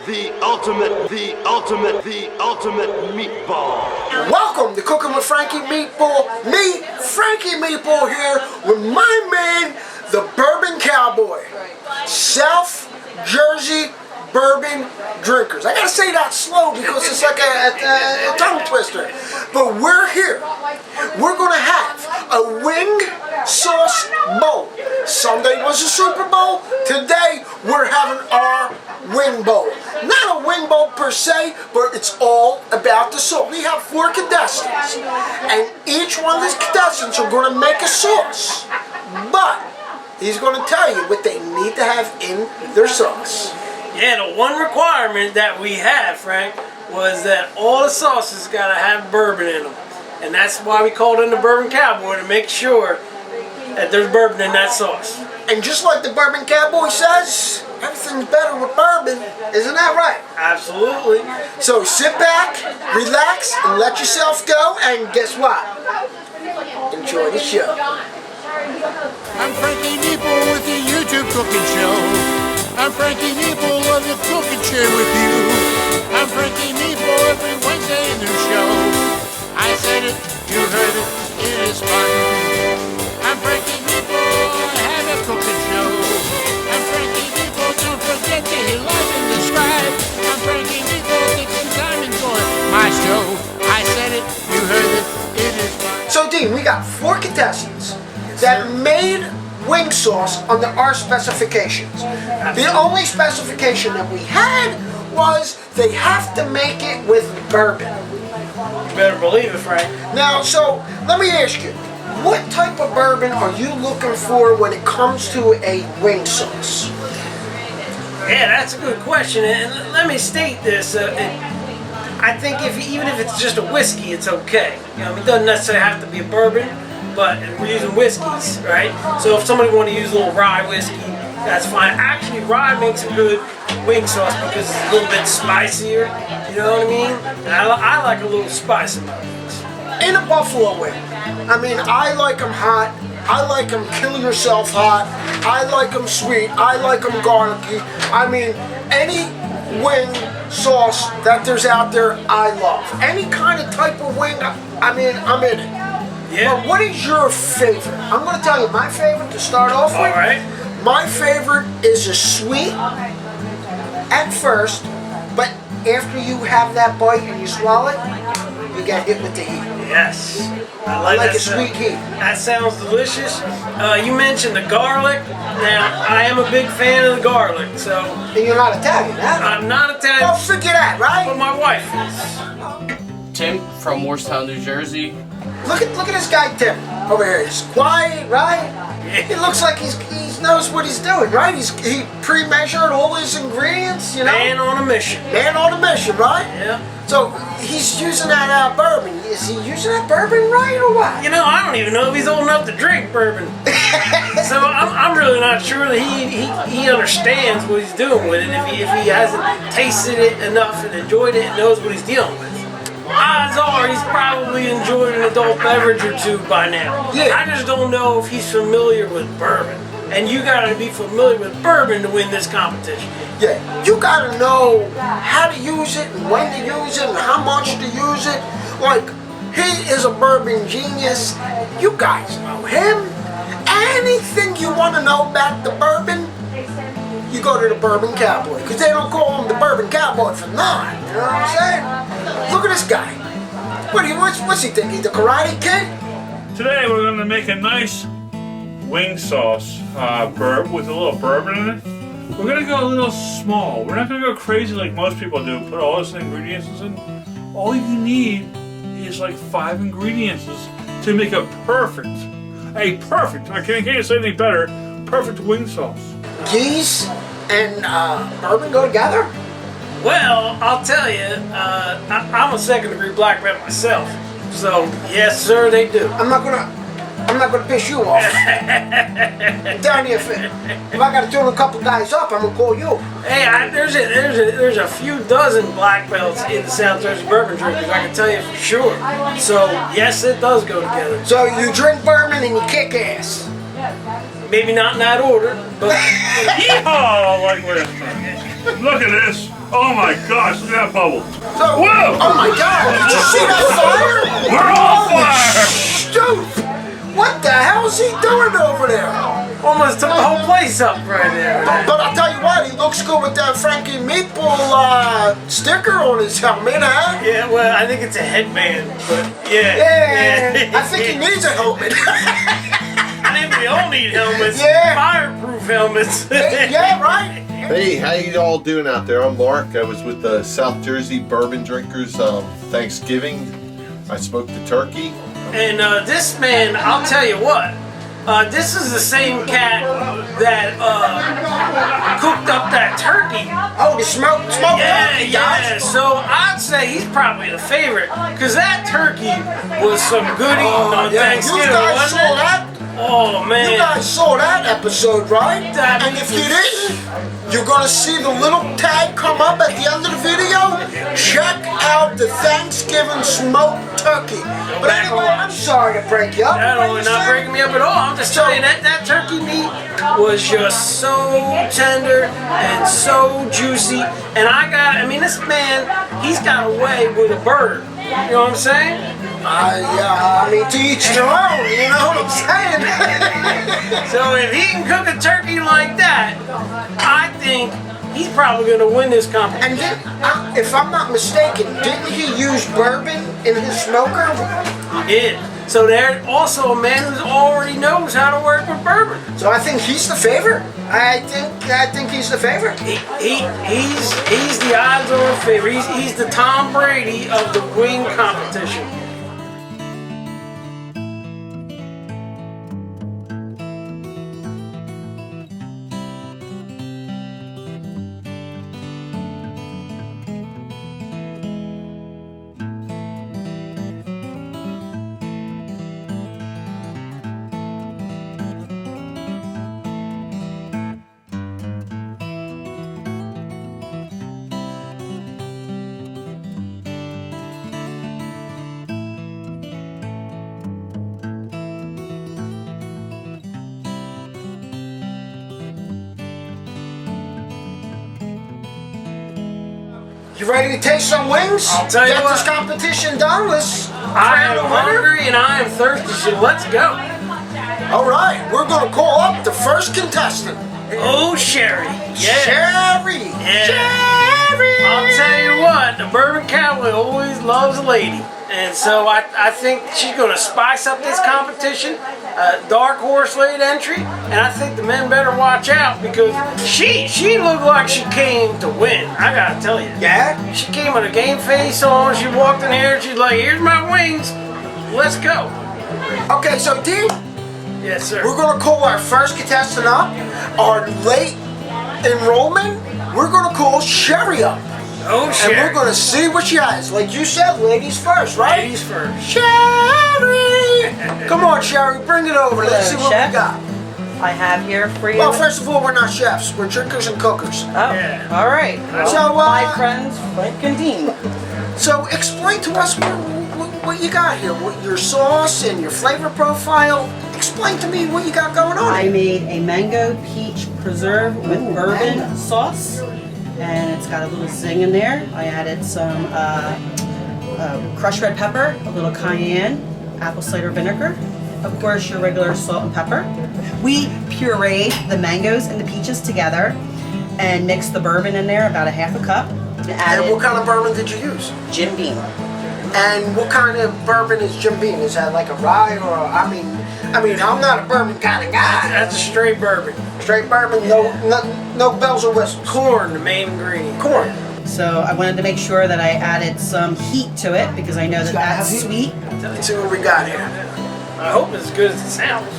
ultimate meatball. Welcome to Cooking with Frankie Meatball. Me, Frankie Meatball here with my man, the Bourbon Cowboy. South Jersey bourbon drinkers. I gotta say that slow because it's like a tongue twister. But we're here. We're gonna have a wing sauce bowl. Sunday was the Super Bowl. Today we're having our wing bowl. Not a wing bowl per se, but it's all about the sauce. We have 4 contestants, and each one of these contestants are going to make a sauce. But he's going to tell you what they need to have in their sauce. Yeah, the one requirement that we had, Frank, was that all the sauces got to have bourbon in them. And that's why we called in the Bourbon Cowboy, to make sure that there's bourbon in that sauce. And just like the Bourbon Cowboy says, everything's better with bourbon. Isn't that right? Absolutely. So sit back, relax, and let yourself go. And guess what? Enjoy the show. I'm Frankie Meatball with the YouTube cooking show. I'm Frankie Meatball of the cooking show with you. I'm Frankie Meatball every Wednesday in the show. I said it, you heard it, it is fun. I'm Frankie Meatball, I have a cooking show. I'm Frankie Meatball, don't forget to hit like and subscribe. I'm Frankie Meatball, take some time and enjoy my show. I said it, you heard it, it is fun. So Dean, we got 4 contestants that made wing sauce under our specifications. The only specification that we had was they have to make it with bourbon. You better believe it, Frank. Now, so let me ask you, what type of bourbon are you looking for when it comes to a wing sauce? Yeah, that's a good question. And let me state this. I think even if it's just a whiskey, it's okay. You know, it doesn't necessarily have to be a bourbon, but we're using whiskeys, right? So if somebody wants to use a little rye whiskey, that's fine. Actually, rye makes a good wing sauce because it's a little bit spicier. You know what I mean? And I like a little spice in my wings. In a buffalo wing, I mean, I like them hot. I like them kill yourself hot. I like them sweet. I like them garlicky. I mean, any wing sauce that there's out there, I love. Any kind of type of wing, I mean, I'm in it. Yeah. But what is your favorite? I'm going to tell you my favorite to start off with. All right. My favorite is a sweet at first, but after you have that bite and you swallow it, you get hit with the heat. Yes. I like that a sweet heat. That sounds delicious. You mentioned the garlic. Now, I am a big fan of the garlic, so... And you're not Italian, huh? I'm not Italian. Don't forget that, right? But my wife is. Tim from Morristown, New Jersey. Look at this guy Tim over here. He's quiet, right? He looks like he knows what he's doing, right? He pre-measured all his ingredients, you know. Man on a mission. Man on a mission, right? Yeah. So he's using that bourbon. Is he using that bourbon right or what? You know, I don't even know if he's old enough to drink bourbon. So I'm really not sure that he understands what he's doing with it if he hasn't tasted it enough and enjoyed it and knows what he's dealing with. Odds are he's probably enjoyed an adult beverage or 2 by now. Yeah. I just don't know if he's familiar with bourbon. And you gotta be familiar with bourbon to win this competition. Yeah, you gotta know how to use it and when to use it and how much to use it. Like, he is a bourbon genius. You guys know him. Anything you want to know about the bourbon, you go to the Bourbon Cowboy. Because they don't call him the Bourbon Cowboy for nothing. You know what I'm saying? Look at this guy. What's he think? He's the Karate Kid? Today we're going to make a nice wing sauce with a little bourbon in it. We're going to go a little small. We're not going to go crazy like most people do. Put all those ingredients in. All you need is like 5 ingredients to make a perfect, I can't say anything better, perfect wing sauce. Geese and bourbon go together? Well, I'll tell you, I'm a 2nd degree black belt myself. So, yes sir, they do. I'm not gonna piss you off. I'm telling you, if I gotta tune a couple guys up, I'm gonna call you. Hey, there's a few dozen black belts in the South Jersey bourbon drinkers, I can tell you for sure. So yes, it does go together. So you drink bourbon and you kick ass. Maybe not in that order, but Yeehaw! Like this. Look at this. Oh my gosh, look at that bubble. So, Whoa! oh my God! Did you see that fire? We're on fire! Shoot! What the hell is he doing over there? Almost took the whole place up right there. But I'll tell you what, he looks good with that Frankie Meatball sticker on his helmet, huh? Yeah, well, I think it's a headband, but yeah. Yeah, I think he needs a helmet. I think we all need helmets. Yeah. Fireproof helmets. Yeah, right? Hey, how you all doing out there? I'm Mark. I was with the South Jersey Bourbon Drinkers Thanksgiving. I smoked the turkey. And this man, I'll tell you what, this is the same cat that cooked up that turkey. Oh, the smoke turkey, guys. So I'd say he's probably the favorite, because that turkey was some good eating on Thanksgiving, You guys wasn't saw it? that? Oh man. You guys saw that episode, right? That And if you didn't, you're gonna see the little tag come up at the end of the video. Check out the Thanksgiving smoked turkey. But anyway, I'm sorry to break you up. That What was you not said? breaking me up at all. I'm just telling you that turkey meat was just so tender and so juicy. And I mean, this man, he's got a way with a bird. You know what I'm saying? Yeah, I mean, to each their own, you know what I'm saying? So if he can cook a turkey like that, I think he's probably going to win this competition. And if I'm not mistaken, didn't he use bourbon in his smoker? He did. So there's also a man who already knows how to work with bourbon. So I think he's the favorite. I think he's the favorite. He's the odds-on favorite. He's the Tom Brady of the wing competition. You ready to taste some wings? I'll tell you Get what. this competition done. Let's I am crown the winner. hungry and I am thirsty, so let's go. All right, we're gonna call up the first contestant. Oh, Sherry. Yeah. Sherry. Yeah. Sherry. I'll tell you what, the Bourbon Cowboy always loves a lady. And so I think she's going to spice up this competition. Dark horse late entry. And I think the men better watch out, because she looked like she came to win. I got to tell you. Yeah? She came with a game face on. She walked in here and she's like, here's my wings. Let's go. Okay, so D, Yes, sir. we're gonna call our first contestant up. Our late enrollment, we're gonna call Sherry up. Oh, And Sherry. we're gonna see what she has. Like you said, ladies first, right? Ladies first. Sherry! Come on, Sherry, bring it over. Let's see Hello, what chef. we got. I have here for you. Well, first of all, we're not chefs. We're drinkers and cookers. Oh, Yeah. all right. So, my friends Frank and Dean. So explain to us what you got here. What your sauce and your flavor profile. Explain to me what you got going on. I made a mango peach preserve with bourbon sauce, and it's got a little zing in there. I added some crushed red pepper, a little cayenne, apple cider vinegar, of course your regular salt and pepper. We pureed the mangoes and the peaches together and mixed the bourbon in there, about a half a cup. And Added what kind of bourbon did you use? Jim Beam. And what kind of bourbon is Jim Beam? Is that like a rye or I mean I'm not a bourbon kind of guy. That's a straight bourbon. Straight bourbon, no bells or whistles. Corn, the main ingredient. Corn. So I wanted to make sure that I added some heat to it because I know that gotta that's have heat. sweet. Let's see what we got here. I hope it's as good as it sounds.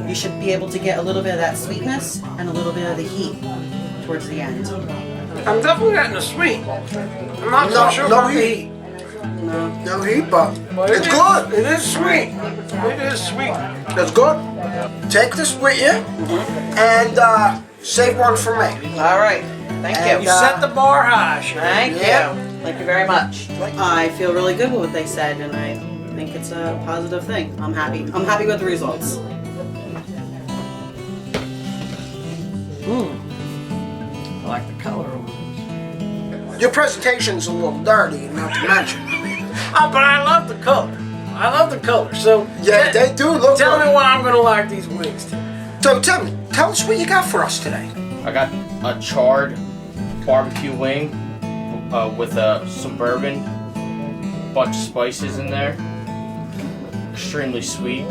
You should be able to get a little bit of that sweetness and a little bit of the heat towards the end. I'm definitely getting the sweet. I'm not so sure no about the heat. heat. No heat, but But it's it is- good. It is sweet. It is sweet. It's good. Take this with you and save one for me. All right. Thank And, You set the bar high, Sherry. Thank Yeah. you. Thank you very much. I feel really good with what they said, and I think it's a positive thing. I'm happy. I'm happy with the results. Your presentation's a little dirty, not to mention. Oh, but I love the color. I love the color. So Yeah, they do look tell good. me why I'm gonna like these wings. So Tim, tell us what you got for us today. I got a charred barbecue wing with some bourbon, bunch of spices in there, extremely sweet.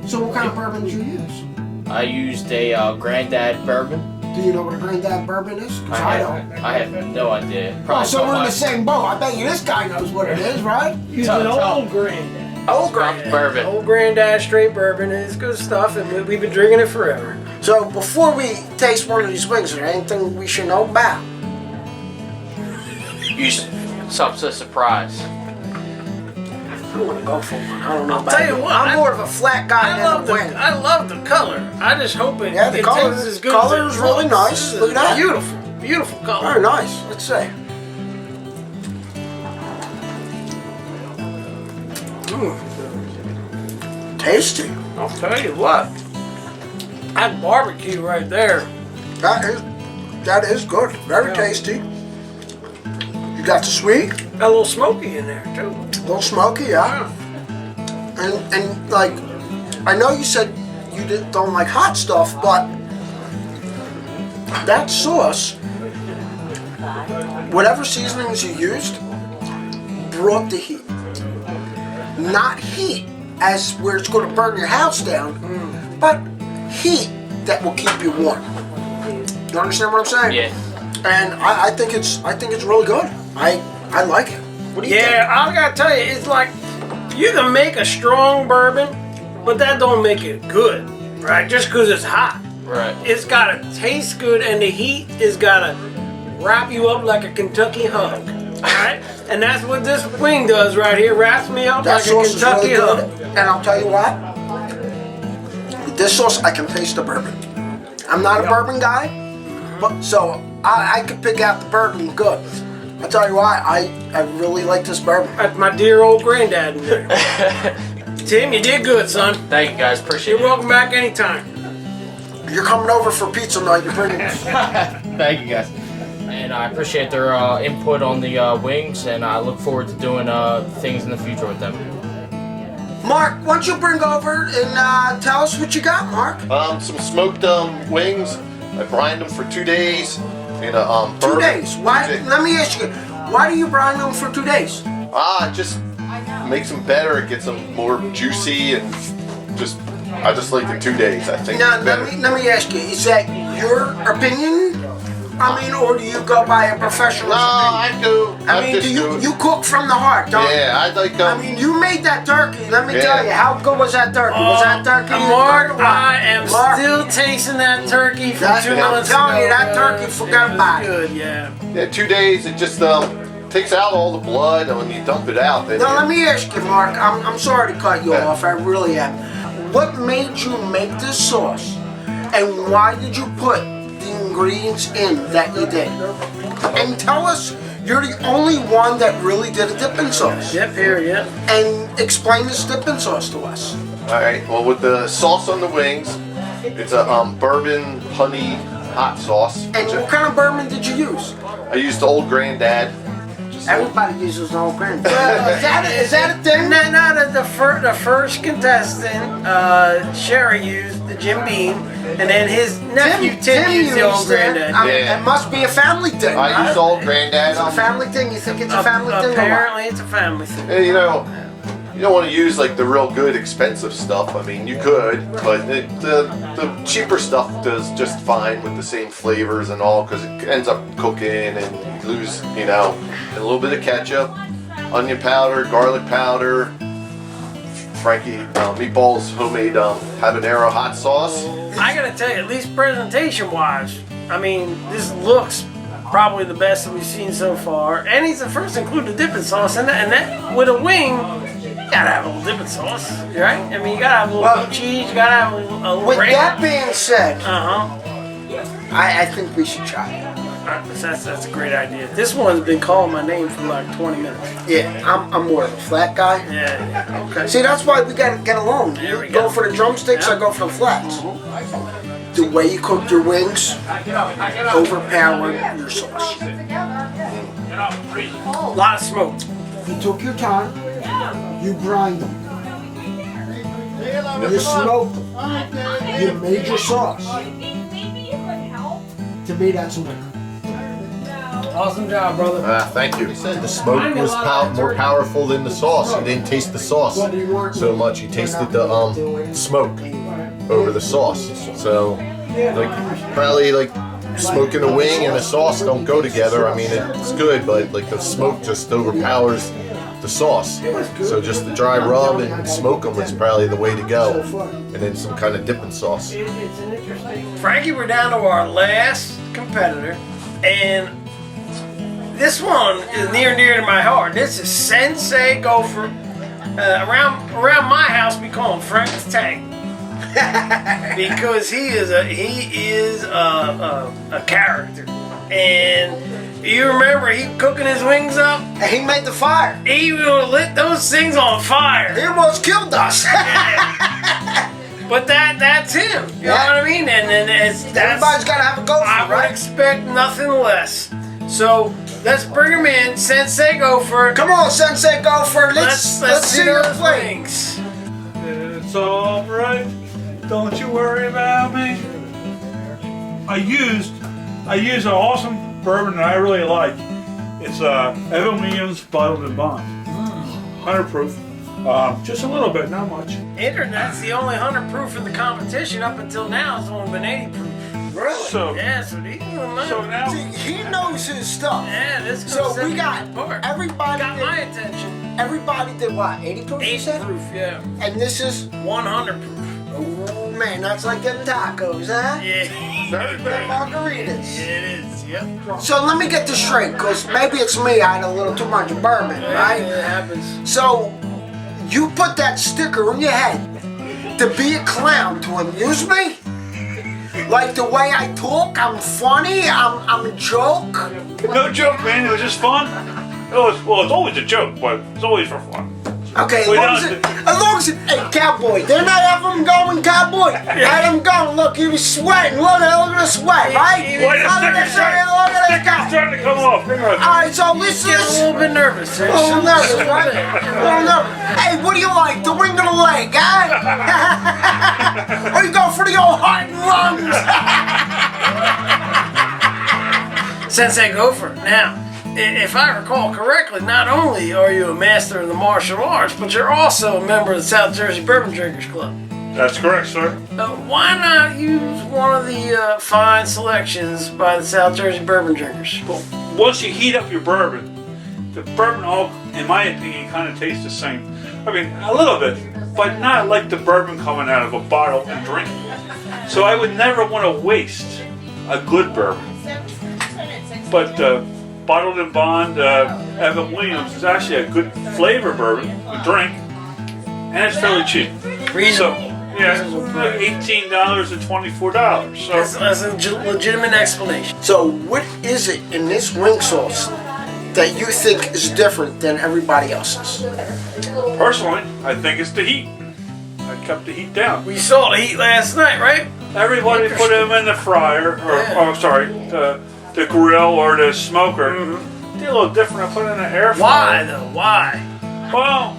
So what kind of bourbon did you use? I used a Granddad bourbon. Do you know what a Granddad bourbon is? 'Cause I don't. I have no idea. Oh, Probably so we're in the something same boat. I bet you this guy knows what it is, right? Use Tell- an tell- old Granddad. Old like bourbon. Old Granddad straight bourbon is good stuff, and we've been drinking it forever. So before we taste one of these wings, is there anything we should know about? Something's a surprise. I want to go for one. I don't know I'll about tell you what, I'm more of a flat guy I than love a the wing. I love the color. I just hope it, Yeah, the it color- tastes as good color as is it really looks. nice. This is Look at that. Beautiful, beautiful color. Very nice. Let's see. Tasty. I'll tell you what. That barbecue right there. That is good. Very tasty. You got the sweet, Got a little smoky in there too. a little smoky, yeah. And like, I know you said you don't like hot stuff, but that sauce, whatever seasonings you used, brought the heat. Not heat as where it's going to burn your house down, but heat that will keep you warm. You understand what I'm saying? Yeah. And I think it's really good. I like it. What do you think? Yeah, I gotta tell you, it's like you can make a strong bourbon, but that don't make it good, right? Just because it's hot. Right. It's gotta taste good, and the heat is gotta wrap you up like a Kentucky hug. Alright? And that's what this wing does right here. Wraps me up That like a sauce is Kentucky really hug. good. And I'll tell you what, with this sauce I can taste the bourbon. I'm not a bourbon guy, but so I can pick out the bourbon good. I'll tell you why, I really like this bourbon. That's my dear old granddad in there. Tim, you did good, son. Thank you guys. Appreciate You're it. welcome back anytime. You're coming over for pizza night, you're bringing us. Thank you guys. And I appreciate their input on the wings, and I look forward to doing things in the future with them. Mark, why don't you bring over and tell us what you got, Mark? Some smoked wings. I brined them for 2 days in a 2 bourbon. days. Why? 2 days. Let me ask you, why do you brine them for 2 days? It just makes them better. It gets them more juicy and I just like the 2 days. I think Now, it's better. let me ask you, is that your opinion? I mean, or do you go by a professional's No, opinion? I mean, do you cook from the heart, don't you? Yeah, I like I mean, you made that turkey. Let me Yeah. tell you, how good was that turkey? Was that turkey? Mark, I am Mark, still tasting that turkey from That- 2 I'm months telling you, ago. that turkey forgot It was about it. good, yeah. Yeah, 2 days. It just takes out all the blood, and when you dump it out, then Now let me ask you, Mark. I'm sorry to cut you Yeah. off. I really am. What made you make this sauce, and why did you put the ingredients in that you did? And tell us, you're the only one that really did a dipping sauce. Yep, here, yep. And explain this dipping sauce to us. All right. Well, with the sauce on the wings, it's a bourbon honey hot sauce. And which what kind of bourbon did you use? I used the old Granddad. Just Everybody uses an old brand. Is that a thing? No, the first contestant, Sherry used the Jim Beam, and then his nephew Tim used the old granddad. Yeah. It must be a family thing, I right? used the old Granddad. It's a family thing. You think it's a family thing or what? Apparently, it's a family thing. And, you don't want to use like the real good expensive stuff. I mean, you could, but the cheaper stuff does just fine with the same flavors and all, because it ends up cooking and you lose, and a little bit of ketchup, onion powder, garlic powder, Frankie Meatball's homemade habanero hot sauce. I gotta tell you, at least presentation-wise, I mean, this looks probably the best that we've seen so far. And he's the first to include the dipping sauce, and that with a wing, you gotta have a little dipping sauce, right? I mean, you gotta have a little goat cheese, you gotta have a little With ranch. that being said, Uh-huh. I think we should try it. That's a great idea. This one's been calling my name for like 20 minutes. Yeah, I'm more of a flat guy. Yeah. Okay. See, that's why we gotta get along. There we You go go. for the drumsticks, I go for the flats. The way you cook your wings overpowered your sauce. A lot of smoke. You took your time. You grind them. You smoked them. You made your sauce. To me, that's a winner. Awesome job, brother. Thank you. The smoke was more powerful than the sauce. You didn't taste the sauce so much. You tasted the smoke over the sauce. So, like, probably like smoking a wing and a sauce don't go together. I mean, it's good, but like the smoke just overpowers the sauce. So just the dry rub and smoke them is probably the way to go. And then some kind of dipping sauce. Frankie, we're down to our last competitor, and this one is near and dear to my heart. This is Sensei Gopher. Around my house, we call him Frank the Tank because he is a character. And you remember he cooking his wings up? And he made the fire. He lit those things on fire. He almost killed us. But that's him. You know what I mean? And Everybody's got to have a gopher, I would right? expect nothing less. So let's bring him in, Sensei Gopher. Come on, Sensei Gopher. Let's see your those plate. wings. It's all right. Don't you worry about me. I used an awesome bourbon that I really like. It's Evan Williams Bottled and Bond. 100 proof. Just a little bit, not much. Internet's the only 100 proof in the competition up until now. It's only been 80 proof. Really? So now He knows his stuff. Yeah, this is So we got everybody. got my attention. Everybody did what? 80 proof? you 80 said? proof, yeah. And this is 100 proof. oh man, that's like them tacos, huh? Yeah. Very good margaritas. It is, yep. So let me get this straight, because maybe it's me. I had a little too much bourbon, right? It happens. So you put that sticker on your head to be a clown, to amuse me? Like the way I talk, I'm funny, I'm a joke. no joke, man. It was just fun. It's always a joke, but it's always for fun. Okay, as Wait, long as it, hey, Cowboy, didn't I have him going, Cowboy? I had him going, look, he was sweating, look at the sweat, right? Wait, Look at this guy. starting to come off. Alright, so this Get a is... little bit nervous. A little nervous, right? A little nervous. Hey, what do you like, the wing or the leg, huh? Or you go for the old heart and lungs? Sensei Gopher. Now, if I recall correctly, not only are you a master in the martial arts, but you're also a member of the South Jersey Bourbon Drinkers Club. That's correct, sir. Why not use one of the fine selections by the South Jersey Bourbon Drinkers? Well, once you heat up your bourbon, the bourbon all, in my opinion, kind of tastes the same. I mean, a little bit, but not like the bourbon coming out of a bottle and drinking. So I would never want to waste a good bourbon. But Bottled and Bond Evan Williams is actually a good flavor bourbon to drink, and it's fairly cheap. Reasonable. So, yeah, $18 to $24. So That's a legitimate explanation. So what is it in this wing sauce that you think is different than everybody else's? personally, I think it's the heat. I kept the heat down. We saw the heat last night, right? Everybody put them in the fryer, or the grill or the smoker. Mm-hmm. Did a little different. I put it in an air Why fryer. though? Why? Well,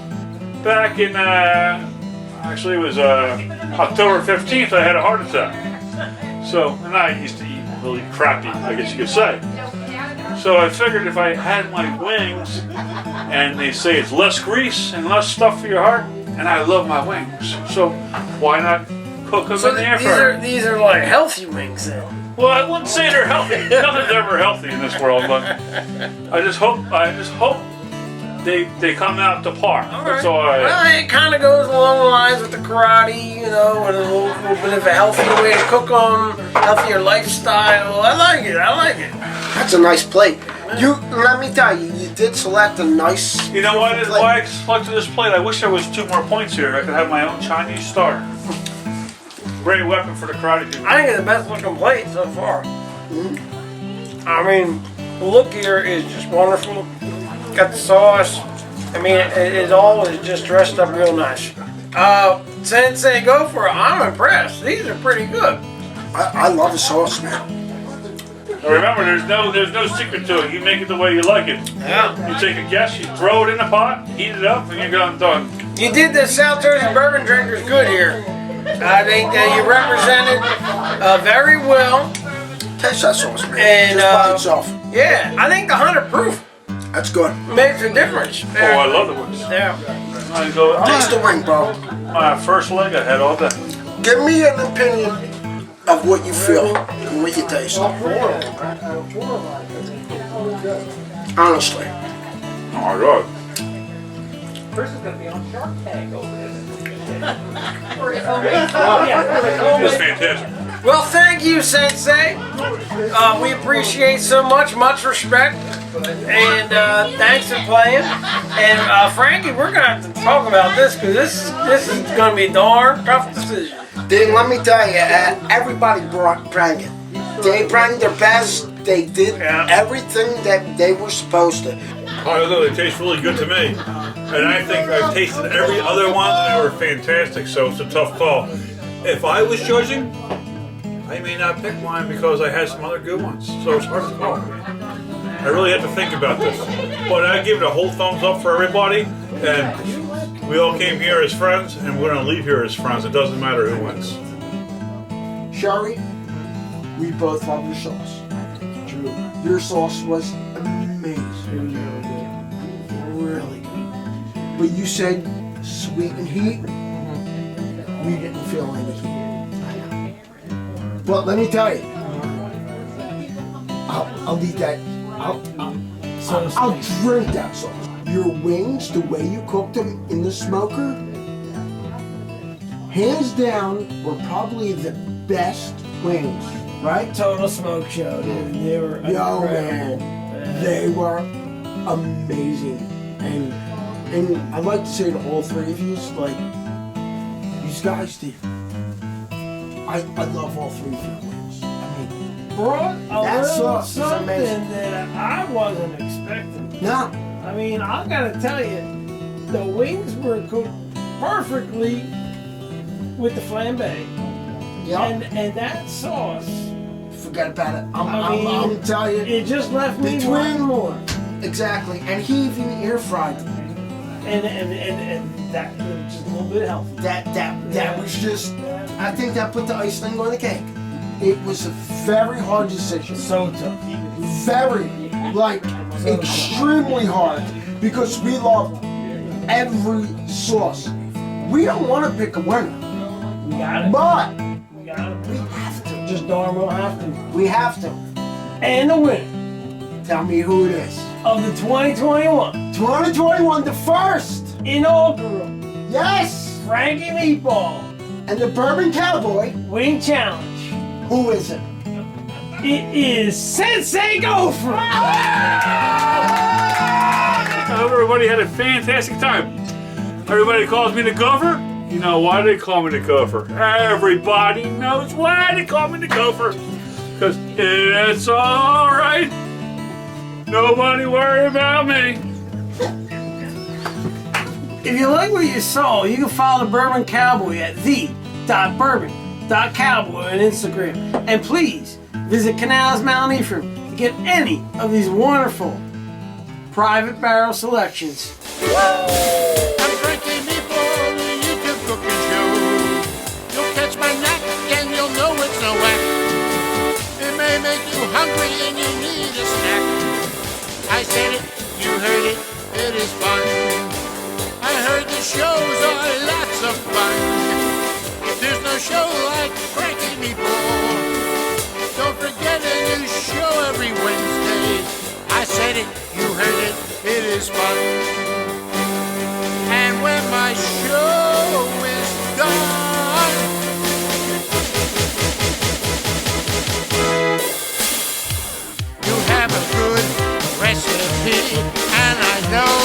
back in actually it was October 15th, I had a heart attack. So, and I used to eat really crappy, I guess you could say. So I figured if I had my wings, and they say it's less grease and less stuff for your heart, and I love my wings, so why not cook them in the air fryer? These are like healthy wings then. Well, I wouldn't say they're healthy. Nothing's ever healthy in this world, but I just hope they come out to par. That's all I. Well, it kind of goes along the lines with the karate, you know, and a little bit of a healthier way to cook them, healthier lifestyle. I like it. That's a nice plate. Let me tell you, you did select a nice. You know what? Why I selected this plate? I wish there was 2 more points here. I could have my own Chinese star. Great weapon for the karate people. I think it's the best looking plate so far. I mean, the look here is just wonderful. Got the sauce. I mean, it all is just dressed up real nice. Sensei, go for it. I'm impressed. These are pretty good. I love the sauce, man. Now remember, there's no secret to it. You make it the way you like it. Yeah. You take a guess, you throw it in the pot, heat it up, and you're done. You did the South Jersey bourbon drinkers good here. I think that you represented very well. Taste that sauce, man. And, Just by itself. Yeah, I think the 100 proof That's good. makes a difference. Oh, I love the wings. Yeah. I go, Taste the wing, bro. my first leg I had all day. Give me an opinion of what you feel and what you taste. Honestly. Oh my God. It's fantastic. Well, thank you, Sensei. We appreciate so much respect, and thanks for playing. And Frankie, we're gonna have to talk about this because this is gonna be a darn tough decision. Then let me tell you, everybody brought it. They brought their best. They did everything that they were supposed to. Oh, I know, they taste really good to me. And I think I've tasted every other one and they were fantastic, so it's a tough call. If I was judging, I may not pick mine because I had some other good ones, so it's hard to call. I really had to think about this. But I give it a whole thumbs up for everybody, and we all came here as friends, and we're gonna leave here as friends. It doesn't matter who wins. Sherry, we both love your sauce. True. Your sauce was amazing. Really good. But you said sweet and heat. We didn't feel any heat. But let me tell you, I'll eat that. I'll drink that sauce. Your wings, the way you cooked them in the smoker, hands down, were probably the best wings, right? Total smoke show, dude. They were Yo, incredible. man, they were amazing. And I'd like to say to all three of you, like, these guys did. I love all three of your wings. I mean, Brought a That little sauce is something amazing. that I wasn't expecting. no, I mean, I gotta tell you, the wings were cooked perfectly with the flambe, and that sauce. forget about it. I mean, I'm telling you, it just left me Between- wanting more. exactly. And he even air fried them. And that was just a little bit healthy. That was just. I think that put the icing on the cake. It was a very hard decision. So tough. Very, like, extremely hard, because we love every sauce. We don't want to pick a winner, We got it. but We got it. we have to. Just darn well have to. We have to. And the winner Tell me who it is. of the 2021 2021, the first. inaugural Yes. Frankie Meatball And the Bourbon Cowboy. Wing Challenge. Who is it? It is Sensei Gopher. I hope everybody had a fantastic time. Everybody calls me the Gopher. You know why they call me the Gopher? Everybody knows why they call me the Gopher. Because it's all right. Nobody worry about me. If you like what you saw, you can follow the Bourbon Cowboy at the.bourbon.cowboy on Instagram. And please visit Canals Mount Ephraim to get any of these wonderful private barrel selections. I'm Frankie Meatball, the YouTube cooking show. You'll catch my knack and you'll know it's no whack. It may make you hungry and you need a snack. I said it, you heard it, it is fun. I heard the shows are lots of fun. There's no show like Frankie Meatball. Don't forget a new show every Wednesday. I said it, you heard it, it is fun. And when my show is done, you have a good recipe, and I know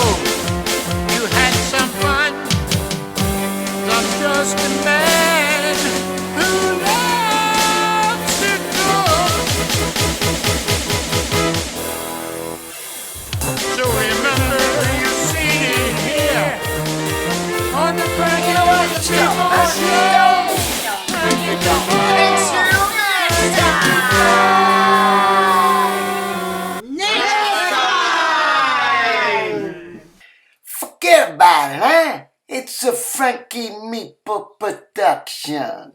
you had some fun. I'm just a man who loves to cook. So remember, you've seen it here on the Frankie Meatball Show. Frankie Meatball. hear about it, huh? It's a Frankie Meatball production.